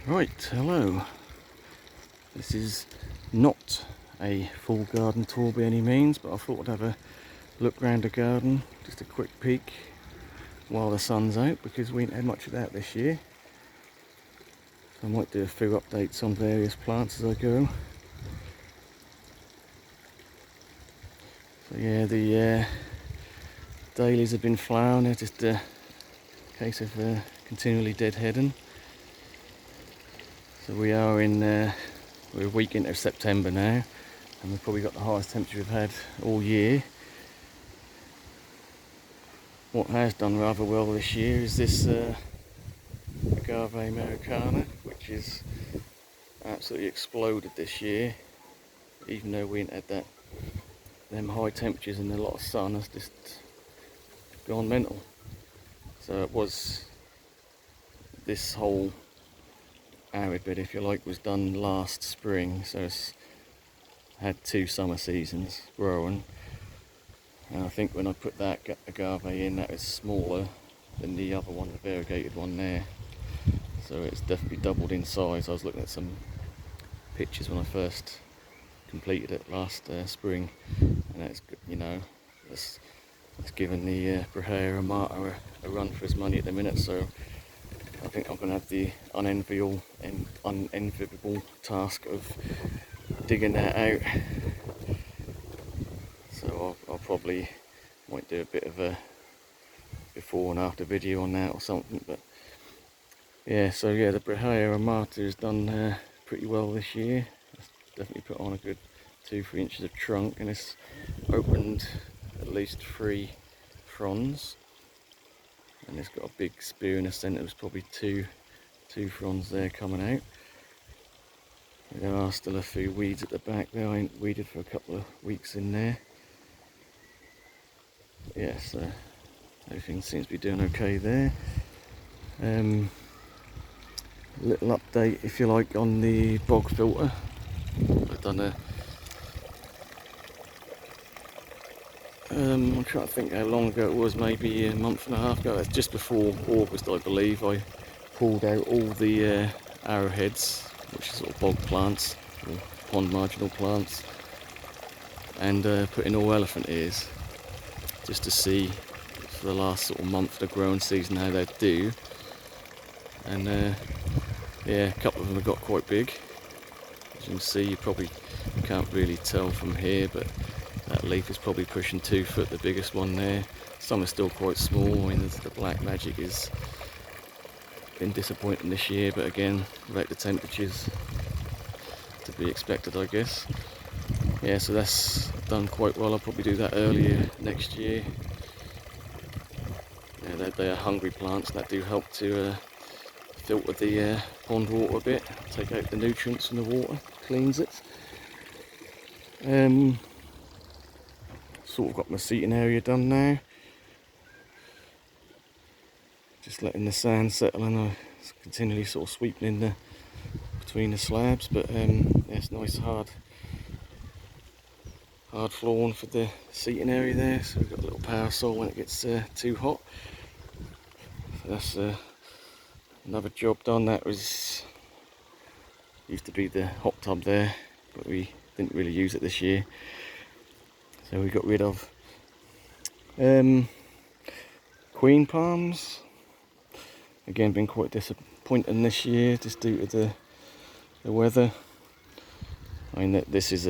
Right, hello. This is not a full garden tour by any means, but I thought I'd have a look round the garden, just a quick peek while the sun's out, because we ain't had much of that this year. So I might do a few updates on various plants as I go. So yeah, the dahlias have been flowering, they're just a case of continually deadheading. So we are in, we're a week into September now, and we've probably got the highest temperature we've had all year. What has done rather well this year is this Agave Americana, which is absolutely exploded this year, even though we ain't had them high temperatures and a lot of sun. Has just gone mental. So it was, this whole arid bed, if you like, was done last spring, so it's had 2 summer seasons growing, and I think when I put that agave in, that was smaller than the other one, the variegated one there, so it's definitely doubled in size. I was looking at some pictures when I first completed it last spring, and that's, you know, it's given the Grape a run for his money at the minute. So I think I'm going to have the unenviable task of digging that out. So I'll probably might do a bit of a before and after video on that or something. But yeah, so yeah, the Grape Amata has done pretty well this year. It's definitely put on a good 2-3 inches of trunk, and it's opened at least 3 fronds. And it's got a big spear in the centre. There's probably two fronds there coming out. There are still a few weeds at the back there. I ain't weeded for a couple of weeks in there. But yeah, so everything seems to be doing okay there. Little update, if you like, on the bog filter. I've done I'm trying to think how long ago it was, maybe a month and a half ago. That's just before August, I believe. I pulled out all the arrowheads, which are sort of bog plants or pond marginal plants, and put in all elephant ears, just to see for the last sort of month of the growing season how they do. And yeah, a couple of them have got quite big. As you can see, you probably can't really tell from here, but that leaf is probably pushing 2 foot, the biggest one there. Some are still quite small. I mean, the black magic has been disappointing this year, but again, without the temperatures, to be expected, I guess. Yeah, so that's done quite well. I'll probably do that earlier next year. Yeah, they are hungry plants, and that do help to filter the pond water a bit, take out the nutrients from the water, cleans it. Sort of got my seating area done now. Just letting the sand settle, and I continually sort of sweeping in between the slabs. But yeah, it's nice hard flooring for the seating area there. So we've got a little parasol when it gets too hot. So that's another job done. That used to be the hot tub there, but we didn't really use it this year. So we got rid of queen palms. Again, been quite disappointing this year, just due to the weather. I mean, this is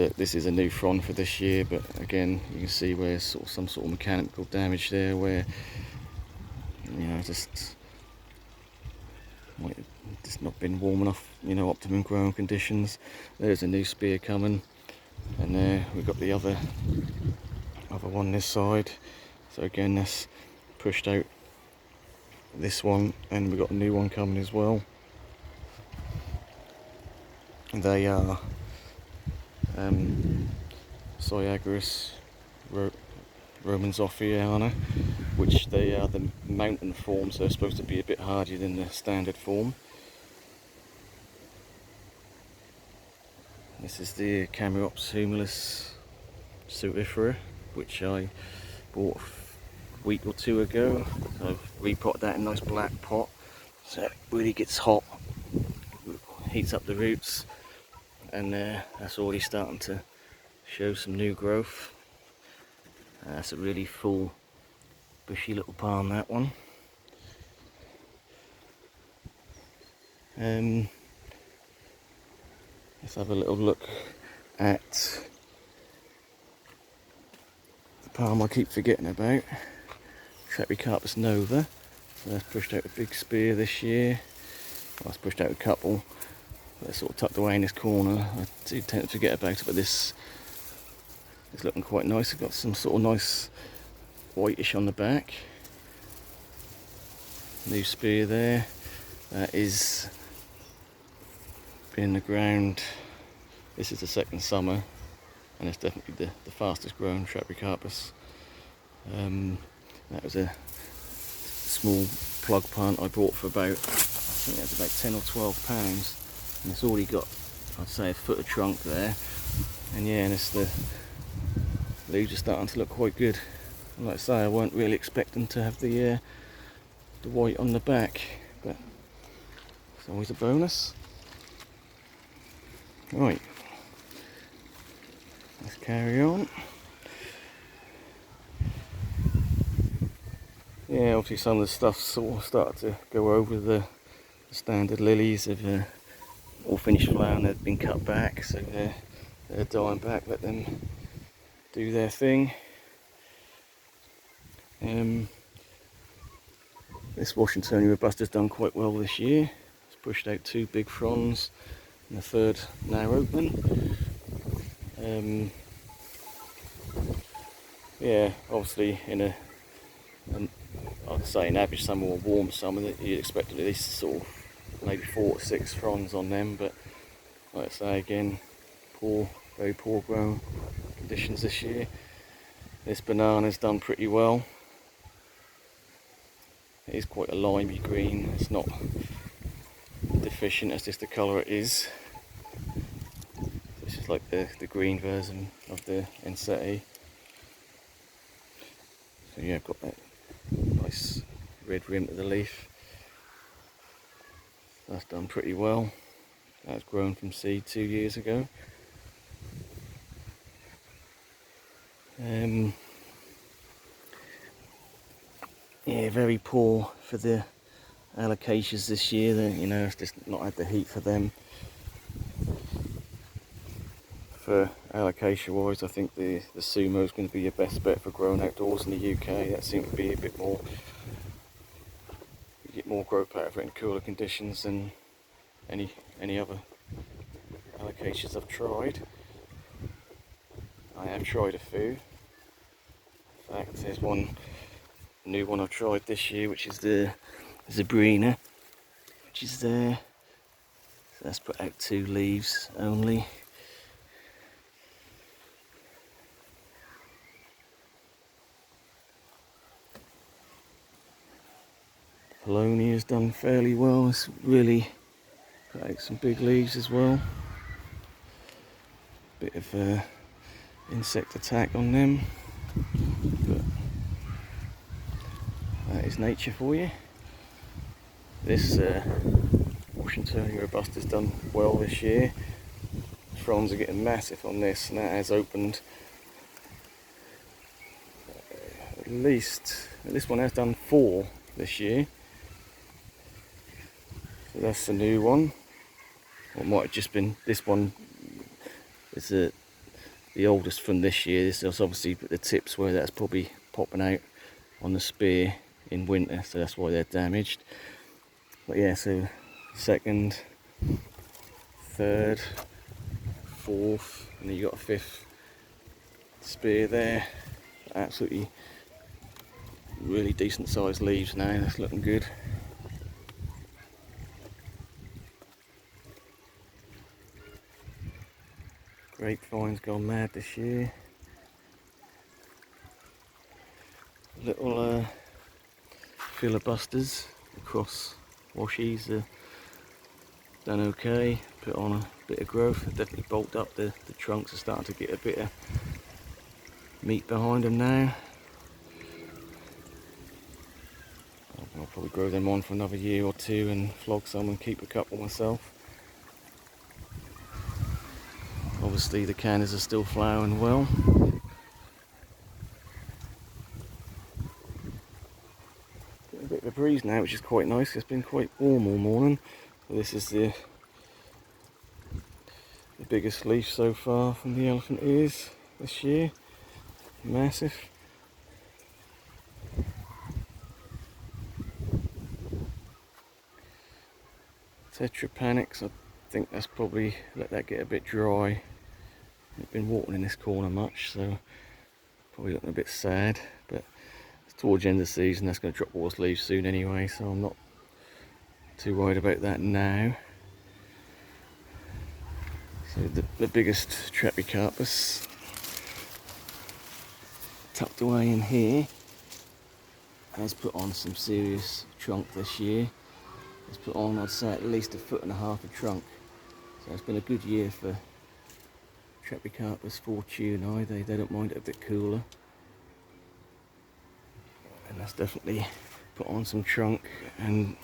a new frond for this year, but again, you can see where some sort of mechanical damage there, where, you know, just not been warm enough, you know, optimum growing conditions. There's a new spear coming, and there we've got the other one this side. So again, that's pushed out this one, and we've got a new one coming as well. They are Cyagrus Romanzophiana, which they are the mountain form, so they're supposed to be a bit hardier than the standard form. This is the Camerops Humulus Suifera, which I bought a week or 2 ago. I've repotted that in a nice black pot, so it really gets hot heats up the roots, and that's already starting to show some new growth. That's a really full bushy little palm, that one. Let's have a little look at the palm I keep forgetting about, Trapecarpus nova. So that's pushed out a big spear this year. Well, it's pushed out a couple, but it's sort of tucked away in this corner. I do tend to forget about it, but this is looking quite nice. It's got some sort of nice whitish on the back. New spear there. That is been in the ground. This is the second summer, and it's definitely the fastest growing Trapecarpus. That was a small plug plant I bought for about, I think that's about 10 or 12 pounds, and it's already got, I'd say, a foot of trunk there. And yeah, and it's the leaves are starting to look quite good. And like I say, I weren't really expecting to have the white on the back, but it's always a bonus. Right, let's carry on. Yeah, obviously some of the stuff sort of started to go over. The standard lilies have all finished flowering. They've been cut back, so they're dying back. Let them do their thing. This Washingtonian Robusta's done quite well this year. It's pushed out 2 big fronds, and the third now open. Yeah, obviously in I'd say an average summer or warm summer, that you'd expect at least sort of maybe 4 to 6 fronds on them, but like I say again, very poor growing conditions this year. This banana's done pretty well. It is quite a limey green. It's not deficient, it's just the colour it is. This is like the green version of the Ensete. So yeah, I've got that nice red rim to the leaf. That's done pretty well. That's grown from seed 2 years ago. Yeah, very poor for the alocasias this year. It's just not had the heat for them. For alocasia wise, I think the Sumo is going to be your best bet for growing outdoors in the UK. That seems to be a bit more, you get more growth out of it in cooler conditions than any other alocasias I've tried. I have tried a few. In fact, there's one new one I've tried this year, which is the Zebrina, which is there. So that's put out 2 leaves only. Polonia's has done fairly well. It's really put out some big leaves as well. Bit of insect attack on them, but that is nature for you. This Washingtonian Robusta's done well this year. Fronds are getting massive on this, and that has opened at least, this one has done 4 this year. So that's the new one. Or it might have just been, this one is the oldest from this year. This is obviously the tips where that's probably popping out on the spear in winter, so that's why they're damaged. But yeah, so 2nd, 3rd, 4th, and then you got a 5th spear there. Absolutely really decent sized leaves now. That's looking good. Grapevine's gone mad this year. Little filibusters across washies are done okay. Put on a bit of growth. They've definitely bulked up. The trunks are starting to get a bit of meat behind them now. I'll probably grow them on for another year or 2 and flog some and keep a couple myself. obviously the cannas are still flowering well. Getting a bit of a breeze now, which is quite nice. It's been quite warm all morning. This is the biggest leaf so far from the elephant ears this year. Massive. Tetrapanics, I think that's probably let that get a bit dry. I've been watering in this corner much, so probably looking a bit sad, but it's towards the end of the season. That's going to drop all its leaves soon anyway, so I'm not too worried about that now. So the biggest Trapicarpus tucked away in here has put on some serious trunk this year. It's put on, I'd say, at least 1.5 foot of trunk. So it's been a good year for Trapicarpus fortunei. They don't mind it a bit cooler. And that's definitely put on some trunk and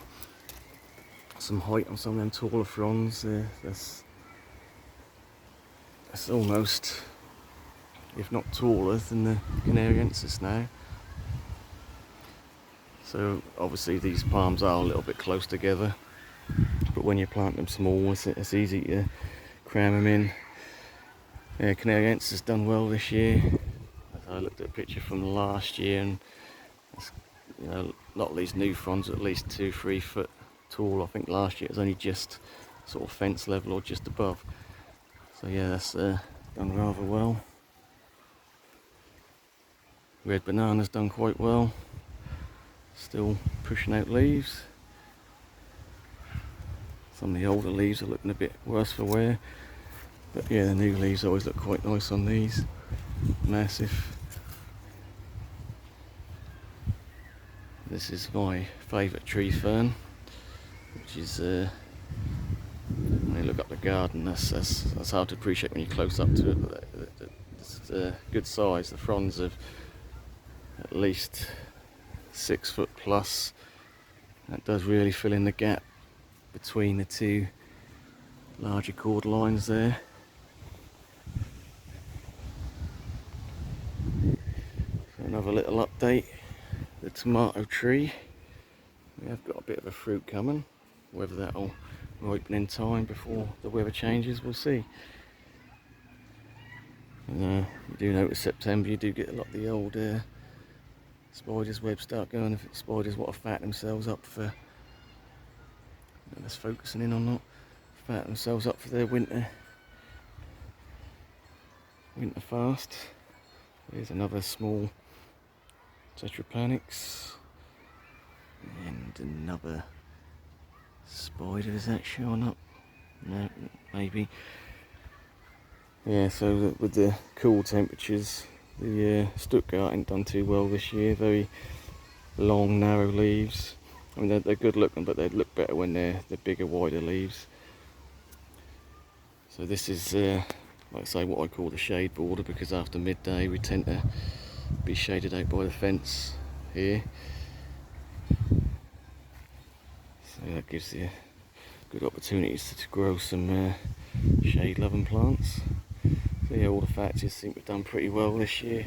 some height on some of them taller fronds. That's almost, if not taller than the Canariensis now. So obviously these palms are a little bit close together, but when you plant them small, it's easy to cram them in. Yeah, Canariensis has done well this year. I looked at a picture from last year, and you know, a lot of these new fronds are at least 2-3 foot tall. I think last year it was only just sort of fence level or just above. So yeah, that's done rather well. Red banana's done quite well. Still pushing out leaves. Some of the older leaves are looking a bit worse for wear, but yeah, the new leaves always look quite nice on these. Massive. This is my favourite tree fern, which is when you look up the garden, that's hard to appreciate when you're close up to it, but it's good size. The fronds of at least 6 foot plus. That does really fill in the gap between the two larger cord lines there. So another little update, the tomato tree. We have got a bit of a fruit coming. Whether that'll ripen in time before the weather changes, we'll see. And, you do notice September you do get a lot of the old spiders' webs start going. If spiders want to fat themselves up for, that's focusing in on that, fat themselves up for their winter fast. There's another small Tetrapanics and another spider. Is that showing up? No, maybe. Yeah, so with the cool temperatures, the Stuttgart ain't done too well this year. Very long, narrow leaves. I mean, they're good looking, but they'd look better when they're bigger, wider leaves. So this is, like I say, what I call the shade border, because after midday we tend to be shaded out by the fence here. So that gives you good opportunities to grow some shade-loving plants. So yeah, all the factors seem to have done pretty well this year.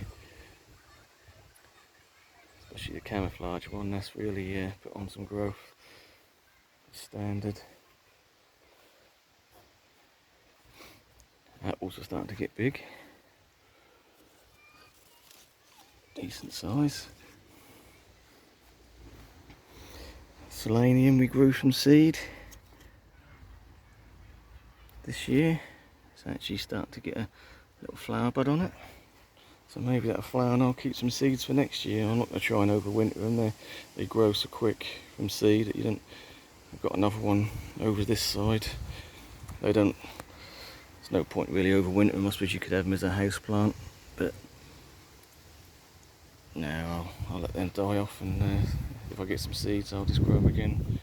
Especially the camouflage one, that's really put on some growth. Standard. Apples are starting to get big. Decent size. Selenium we grew from seed this year. It's actually starting to get a little flower bud on it. So maybe that'll flower and I'll keep some seeds for next year. I'm not going to try and overwinter them. They grow so quick from seed that you don't. I've got another one over this side. They don't. There's no point really overwintering them. I suppose you could have them as a house plant, but no, I'll let them die off, and if I get some seeds, I'll just grow them again.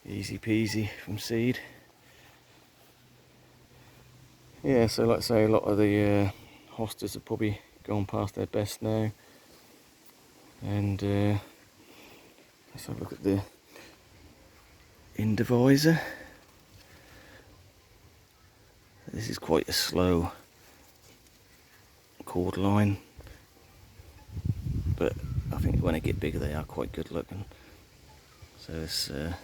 Easy peasy from seed. Yeah, so like I say, a lot of the hostas have probably gone past their best now. And let's have a look at the Indivisor. This is quite a slow cord line, but I think when they get bigger they are quite good looking. So this, you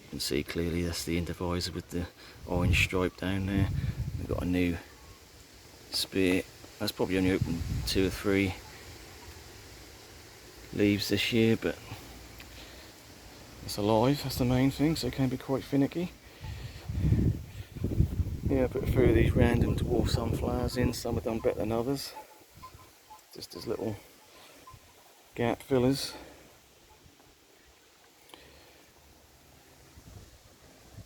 can see clearly that's the Indivisor with the orange stripe down there. We've got a new spear. That's probably only opened 2 or 3 leaves this year, but it's alive, that's the main thing, so it can be quite finicky. Yeah, I put a few of these random dwarf sunflowers in, some have done better than others. Just as little gap fillers.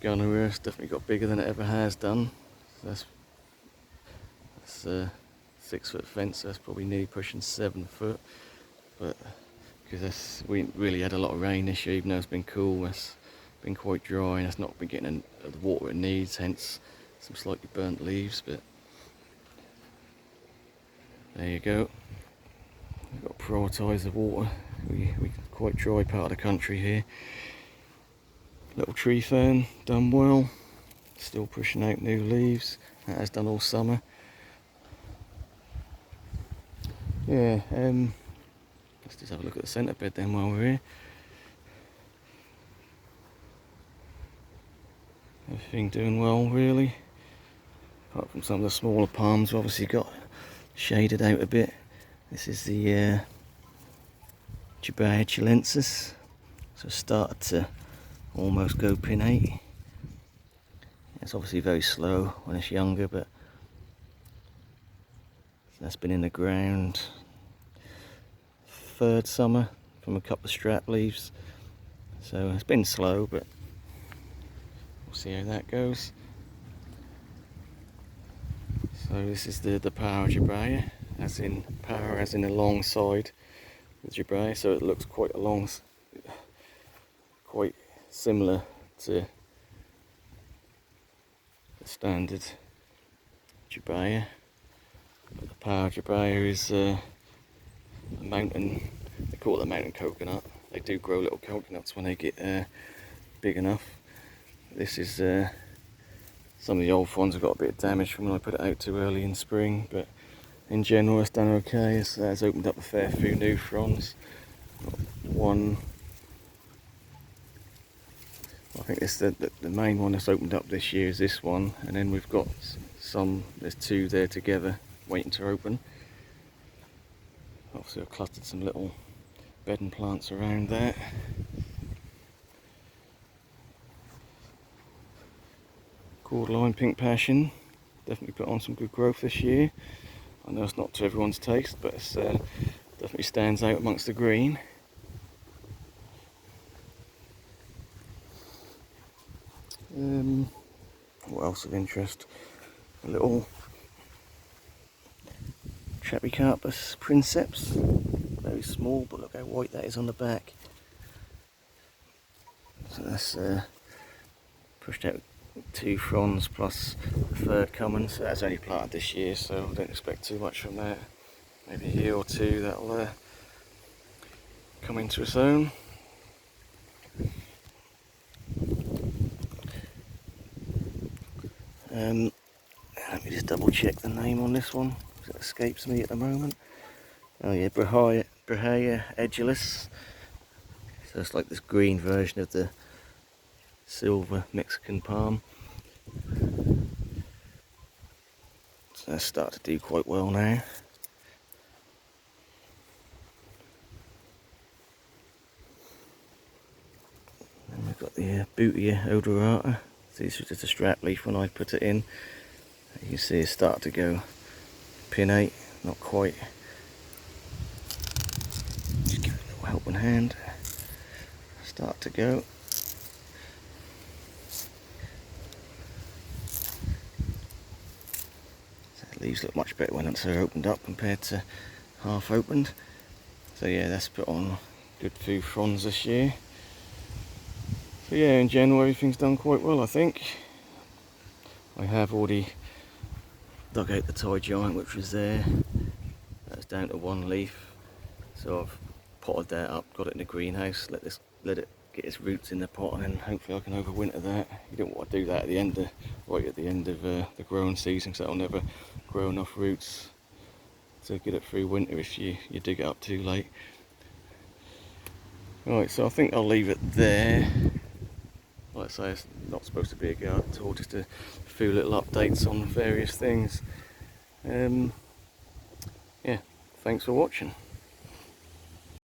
Gonorrhea's definitely got bigger than it ever has done. That's a 6 foot fence, so that's probably nearly pushing 7 foot. But because we really had a lot of rain this year, even though it's been cool, it's been quite dry and it's not been getting the water it needs, hence some slightly burnt leaves. But there you go. We've got to prioritise the water. We quite dry part of the country here. Little tree fern, done well. Still pushing out new leaves. That has done all summer. Yeah, let's just have a look at the centre bed then while we're here. Everything doing well really. Apart from some of the smaller palms, we've obviously got shaded out a bit. This is the Agave chilensis. So it started to almost go pinnate. It's obviously very slow when it's younger, but that's been in the ground 3rd summer from a couple of strap leaves. So it's been slow, but we'll see how that goes. So this is the power Agave, as in power as in alongside the Agave, so it looks quite quite similar to the standard Agave. But the power Agave is a mountain, they call it a mountain coconut. They do grow little coconuts when they get big enough. This is some of the old ones have got a bit of damage from when I put it out too early in spring, but in general it's done okay. It's opened up a fair few new fronds. One, I think it's the main one that's opened up this year is this one, and then we've got there's 2 there together waiting to open. Obviously I've clustered some little bedding plants around there. Cordline Pink Passion, definitely put on some good growth this year. I know it's not to everyone's taste, but it definitely stands out amongst the green. What else of interest? A little Trapicarpus princeps, very small, but look how white that is on the back. So that's pushed out 2 fronds plus the 3rd coming, so that's only planted this year, so I don't expect too much from that. Maybe a year or 2 that'll come into its own. Let me just double check the name on this one, because it escapes me at the moment. Oh yeah, Grape Edulus. So it's like this green version of the silver Mexican palm. So that's starting to do quite well now. And we've got the Bootia Odorata. So this was just a strap leaf when I put it in. You can see it's starting to go pinnate, not quite. Just give it a little helping hand. Start to go. So the leaves look much better when they're opened up compared to half opened. So yeah, that's put on good few fronds this year. So yeah, in general everything's done quite well, I think. I have already dug out the Thai giant which was there. That's down to 1 leaf. So I've potted that up, got it in the greenhouse, let it get its roots in the pot, and then hopefully I can overwinter that. You don't want to do that at the end of, right at the end of the growing season, because that'll never grow enough roots to get it through winter if you dig it up too late. Right, so I think I'll leave it there. Like I say, it's not supposed to be a garden tour, just a few little updates on various things. Yeah, thanks for watching.